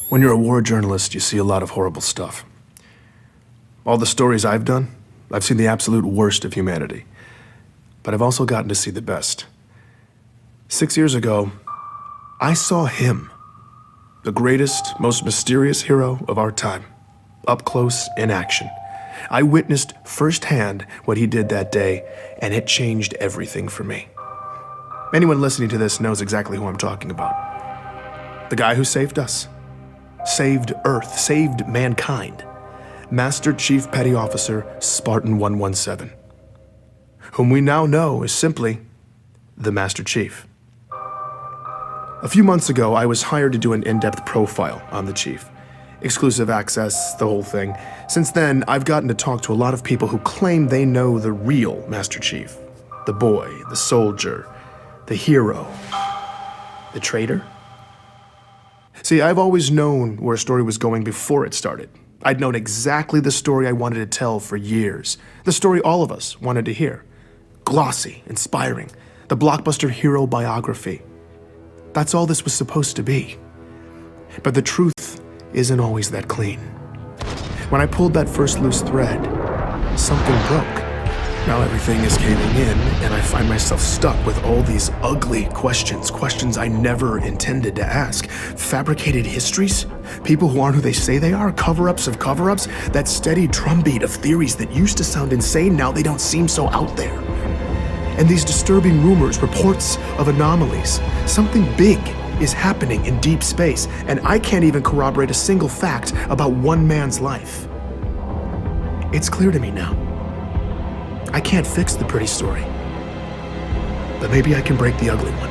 When you're a war journalist, you see a lot of horrible stuff. All the stories I've done, I've seen the absolute worst of humanity. But I've also gotten to see the best. 6 years ago, I saw him, the greatest, most mysterious hero of our time, up close in action. I witnessed firsthand what he did that day, and it changed everything for me. Anyone listening to this knows exactly who I'm talking about. The guy who saved us, saved Earth, saved mankind. Master Chief Petty Officer Spartan 117, whom we now know is simply the Master Chief. A few months ago, I was hired to do an in-depth profile on the Chief. Exclusive access, the whole thing. Since then, I've gotten to talk to a lot of people who claim they know the real Master Chief. The boy, the soldier, the hero, the traitor. See, I've always known where a story was going before it started. I'd known exactly the story I wanted to tell for years. The story all of us wanted to hear. Glossy, inspiring, the blockbuster hero biography. That's all this was supposed to be. But the truth isn't always that clean. When I pulled that first loose thread, something broke. Now everything is caving in, and I find myself stuck with all these ugly questions I never intended to ask. Fabricated histories? People who aren't who they say they are? Cover-ups of cover-ups? That steady drumbeat of theories that used to sound insane, now they don't seem so out there. And these disturbing rumors, reports of anomalies. Something big is happening in deep space, and I can't even corroborate a single fact about one man's life. It's clear to me now. I can't fix the pretty story, but maybe I can break the ugly one.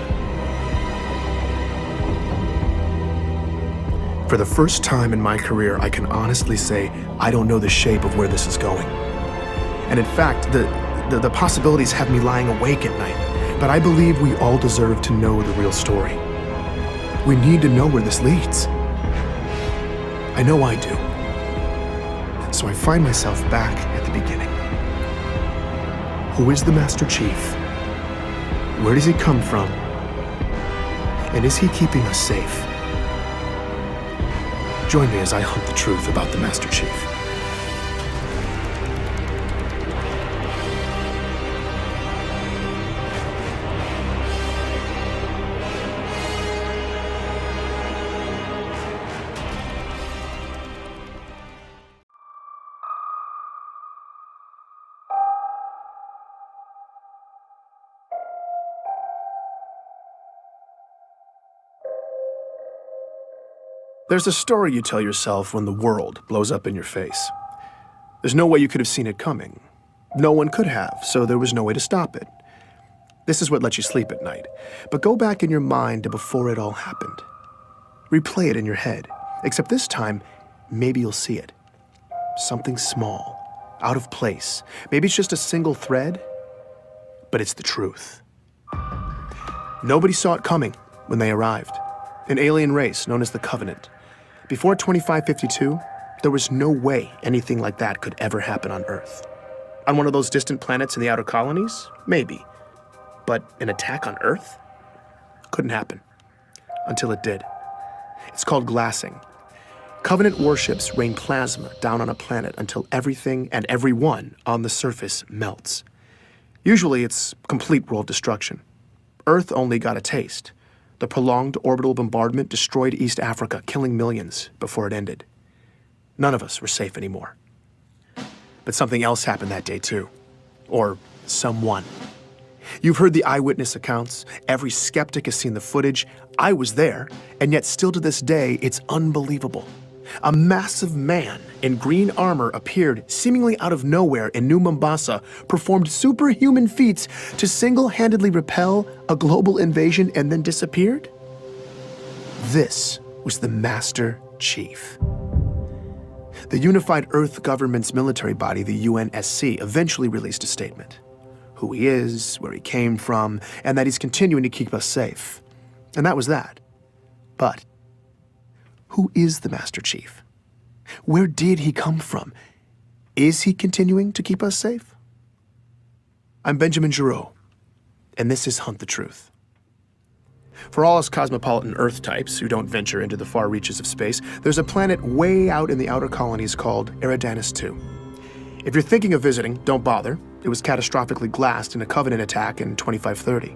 For the first time in my career, I can honestly say I don't know the shape of where this is going. And in fact, the possibilities have me lying awake at night, but I believe we all deserve to know the real story. We need to know where this leads. I know I do. So I find myself back at the beginning. Who is the Master Chief? Where does he come from? And is he keeping us safe? Join me as I hunt the truth about the Master Chief. There's a story you tell yourself when the world blows up in your face. There's no way you could have seen it coming. No one could have, so there was no way to stop it. This is what lets you sleep at night. But go back in your mind to before it all happened. Replay it in your head, except this time, maybe you'll see it. Something small, out of place. Maybe it's just a single thread, but it's the truth. Nobody saw it coming when they arrived. An alien race known as the Covenant. Before 2552, there was no way anything like that could ever happen on Earth. On one of those distant planets in the outer colonies? Maybe. But an attack on Earth? Couldn't happen. Until it did. It's called glassing. Covenant warships rain plasma down on a planet until everything and everyone on the surface melts. Usually it's complete world destruction. Earth only got a taste. The prolonged orbital bombardment destroyed East Africa, killing millions before it ended. None of us were safe anymore. But something else happened that day too. Or someone. You've heard the eyewitness accounts. Every skeptic has seen the footage. I was there, and yet still to this day, it's unbelievable. A massive man in green armor appeared seemingly out of nowhere in New Mombasa, performed superhuman feats to single-handedly repel a global invasion and then disappeared? This was the Master Chief. The Unified Earth Government's military body, the UNSC, eventually released a statement. Who he is, where he came from, and that he's continuing to keep us safe. And that was that. But who is the Master Chief? Where did he come from? Is he continuing to keep us safe? I'm Benjamin Giraud, and this is Hunt the Truth. For all us cosmopolitan Earth types who don't venture into the far reaches of space, there's a planet way out in the outer colonies called Eridanus II. If you're thinking of visiting, don't bother. It was catastrophically glassed in a Covenant attack in 2530.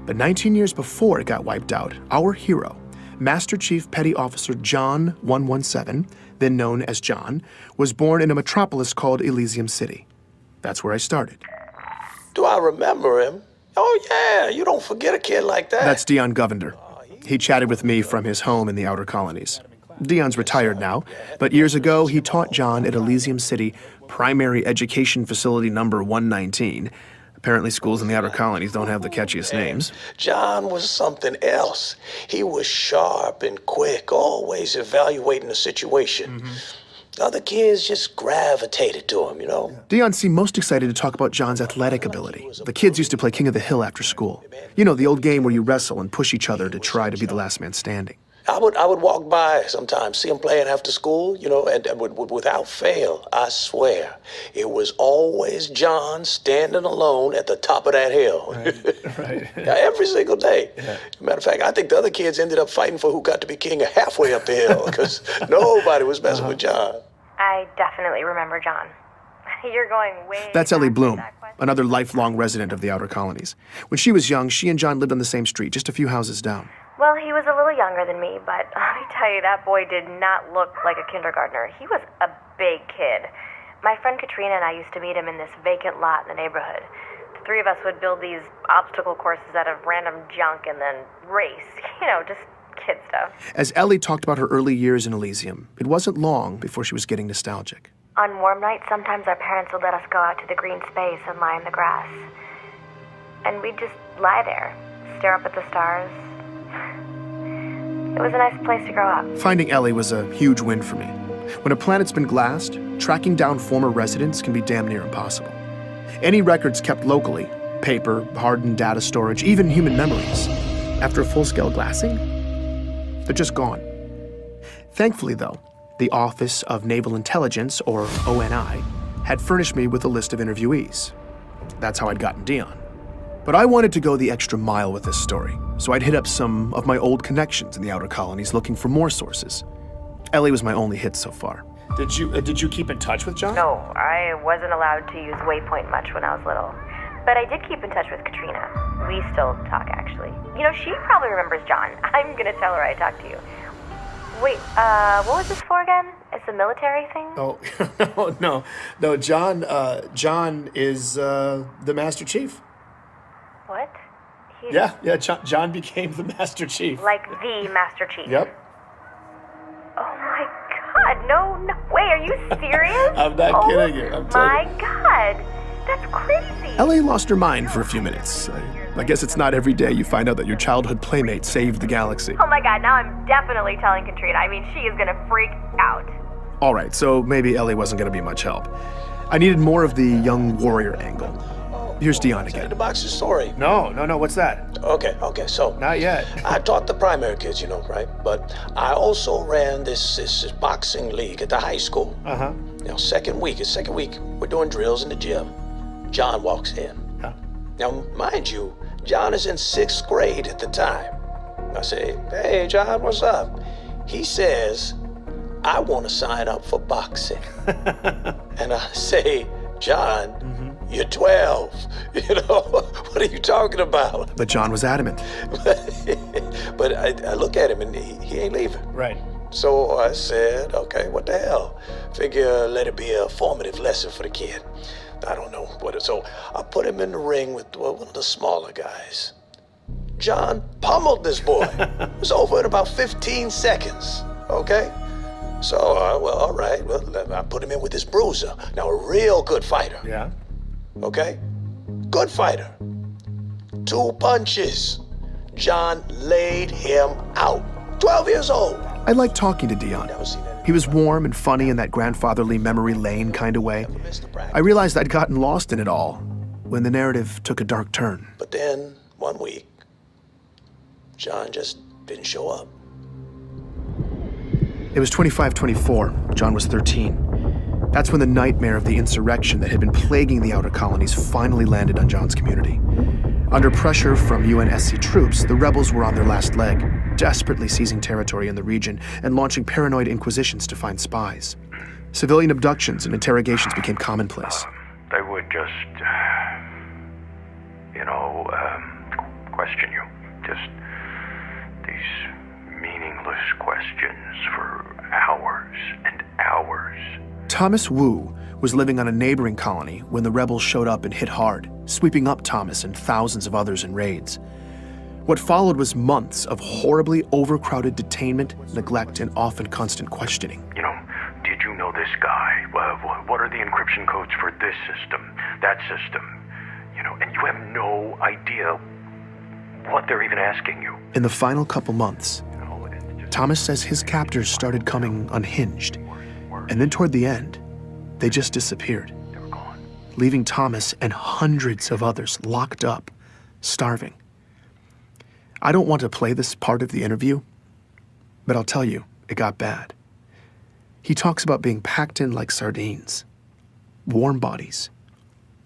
But 19 years before it got wiped out, our hero, Master Chief Petty Officer John 117, then known as John, was born in a metropolis called Elysium City. That's where I started. Do I remember him? Oh, yeah, you don't forget a kid like that. That's Dion Govender. He chatted with me from his home in the outer colonies. Dion's retired now, but years ago he taught John at Elysium City Primary Education Facility number 119. Apparently schools in the outer colonies don't have the catchiest names. John was something else. He was sharp and quick, always evaluating the situation. Other kids just gravitated to him, you know? Dion seemed most excited to talk about John's athletic ability. The kids used to play King of the Hill after school. You know, the old game where you wrestle and push each other to try to be the last man standing. I would walk by sometimes, see him playing after school, you know, and without fail, I swear, it was always John standing alone at the top of that hill. Right. Yeah, every single day. Yeah. Matter of fact, I think the other kids ended up fighting for who got to be king halfway up the hill because nobody was messing with John. I definitely remember John. You're going way... That's Ellie back with Bloom, that question. another lifelong resident of the outer colonies. When she was young, she and John lived on the same street, just a few houses down. Well, he was a little younger than me, but let me tell you, that boy did not look like a kindergartner. He was a big kid. My friend Katrina and I used to meet him in this vacant lot in the neighborhood. The three of us would build these obstacle courses out of random junk and then race. You know, just kid stuff. As Ellie talked about her early years in Elysium, it wasn't long before she was getting nostalgic. On warm nights, sometimes our parents would let us go out to the green space and lie in the grass. And we'd just lie there, stare up at the stars. It was a nice place to grow up. Finding Ellie was a huge win for me. When a planet's been glassed, tracking down former residents can be damn near impossible. Any records kept locally, paper, hardened data storage, even human memories, after a full-scale glassing, they're just gone. Thankfully, though, the Office of Naval Intelligence, or ONI, had furnished me with a list of interviewees. That's how I'd gotten Dion. But I wanted to go the extra mile with this story, so I'd hit up some of my old connections in the outer colonies looking for more sources. Ellie was my only hit so far. Did you keep in touch with John? No, I wasn't allowed to use Waypoint much when I was little. But I did keep in touch with Katrina. We still talk, actually. You know, she probably remembers John. I'm gonna tell her I talked to you. Wait, what was this for again? It's a military thing? Oh, no. John is the Master Chief. What? Yeah. John became the Master Chief. Like the Master Chief? Yep. Oh my God, no way, are you serious? I'm not kidding you. I'm telling you. My God, that's crazy. Ellie lost her mind for a few minutes. I guess it's not every day you find out that your childhood playmate saved the galaxy. Oh my God, now I'm definitely telling Katrina. I mean, she is gonna freak out. All right, so maybe Ellie wasn't going to be much help. I needed more of the young warrior angle. Here's Dion Tell you again. the boxing story. No, what's that? Okay, so Not yet. I taught the primary kids, you know, right? But I also ran this boxing league at the high school. Uh-huh. Now, second week, we're doing drills in the gym. John walks in. Huh. Now, mind you, John is in 6th grade at the time. I say, hey, John, what's up? He says, I want to sign up for boxing. And I say, John, you're 12. You know, what are you talking about? But John was adamant. But I look at him and he ain't leaving. Right. So I said, okay, what the hell? Figure let it be a formative lesson for the kid. I don't know what. So I put him in the ring with one of the smaller guys. John pummeled this boy. It was over in about 15 seconds, okay? So, well, all right. Well, I put him in with this bruiser. Now, a real good fighter. Yeah. Okay? Good fighter. 2 punches. John laid him out. 12 years old. I liked talking to Dion. Never seen anything. He was warm and funny in that grandfatherly memory lane kind of way. Never missed a practice. I realized I'd gotten lost in it all when the narrative took a dark turn. But then, one week, John just didn't show up. It was 25-24. John was 13. That's when the nightmare of the insurrection that had been plaguing the outer colonies finally landed on John's community. Under pressure from UNSC troops, the rebels were on their last leg, desperately seizing territory in the region and launching paranoid inquisitions to find spies. Civilian abductions and interrogations became commonplace. They would just, question you. Just these meaningless questions for hours and hours. Thomas Wu was living on a neighboring colony when the rebels showed up and hit hard, sweeping up Thomas and thousands of others in raids. What followed was months of horribly overcrowded detainment, neglect, and often constant questioning. Did you know this guy? What are the encryption codes for this system, that system? And you have no idea what they're even asking you. In the final couple months, Thomas says his captors started coming unhinged, and then toward the end, they just disappeared, leaving Thomas and hundreds of others locked up, starving. I don't want to play this part of the interview, but I'll tell you, it got bad. He talks about being packed in like sardines, warm bodies,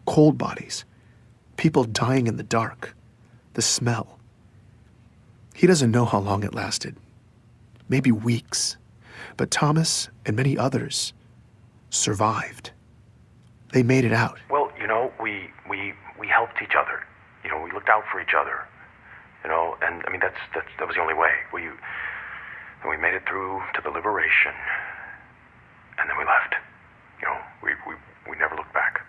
cold bodies, people dying in the dark, the smell. He doesn't know how long it lasted, maybe weeks, but Thomas and many others survived. They made it out. Well, we helped each other. We looked out for each other. And I mean that was the only way. We made it through to the liberation, and then we left. We never looked back.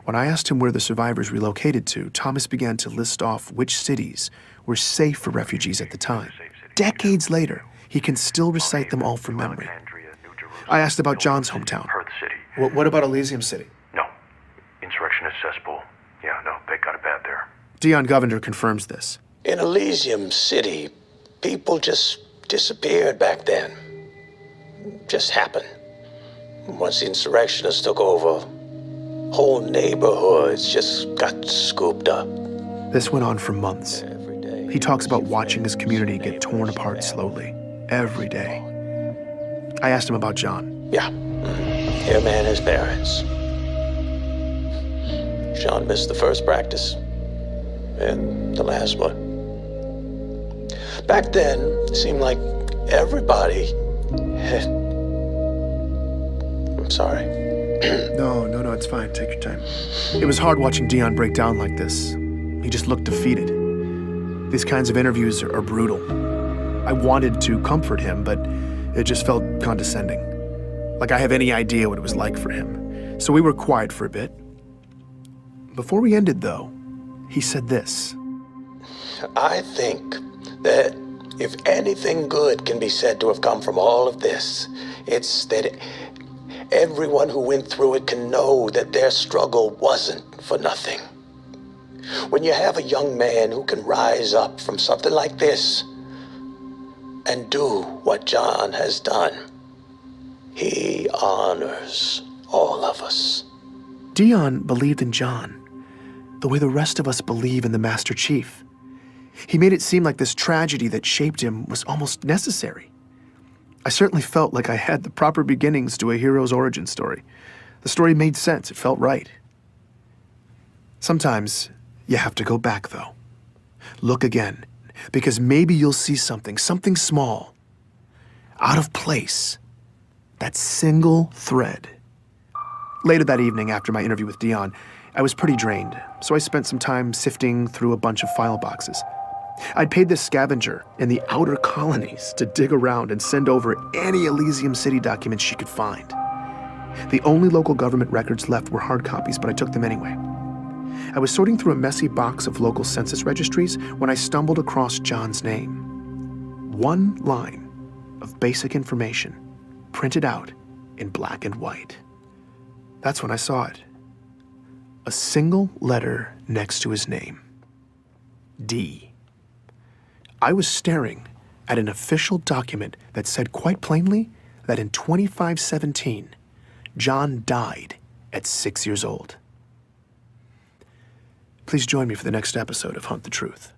When I asked him where the survivors relocated to, Thomas began to list off which cities were safe for refugees at the time. Decades later, he can still recite them all from memory. I asked about John's hometown. Perth City. What about Elysium City? No. Insurrectionist cesspool. Yeah, no, they got it bad there. Dion Govender confirms this. In Elysium City, people just disappeared back then. Just happened. Once the insurrectionists took over, whole neighborhoods just got scooped up. This went on for months. He talks about watching his community get torn apart slowly, every day. I asked him about John. Yeah, him and his parents. Sean missed the first practice and the last one. Back then, it seemed like everybody had... I'm sorry. No, it's fine. Take your time. It was hard watching Dion break down like this. He just looked defeated. These kinds of interviews are brutal. I wanted to comfort him, but it just felt condescending. Like I have any idea what it was like for him. So we were quiet for a bit. Before we ended, though, he said this. I think that if anything good can be said to have come from all of this, it's that everyone who went through it can know that their struggle wasn't for nothing. When you have a young man who can rise up from something like this and do what John has done, he honors all of us. Dion believed in John the way the rest of us believe in the Master Chief. He made it seem like this tragedy that shaped him was almost necessary. I certainly felt like I had the proper beginnings to a hero's origin story. The story made sense. It felt right. Sometimes you have to go back, though. Look again, because maybe you'll see something small, out of place, that single thread. Later that evening, after my interview with Dion, I was pretty drained, so I spent some time sifting through a bunch of file boxes. I'd paid this scavenger in the outer colonies to dig around and send over any Elysium City documents she could find. The only local government records left were hard copies, but I took them anyway. I was sorting through a messy box of local census registries when I stumbled across John's name. One line of basic information, printed out in black and white. That's when I saw it. A single letter next to his name. D. I was staring at an official document that said quite plainly that in 2517, John died at 6 years old. Please join me for the next episode of Hunt the Truth.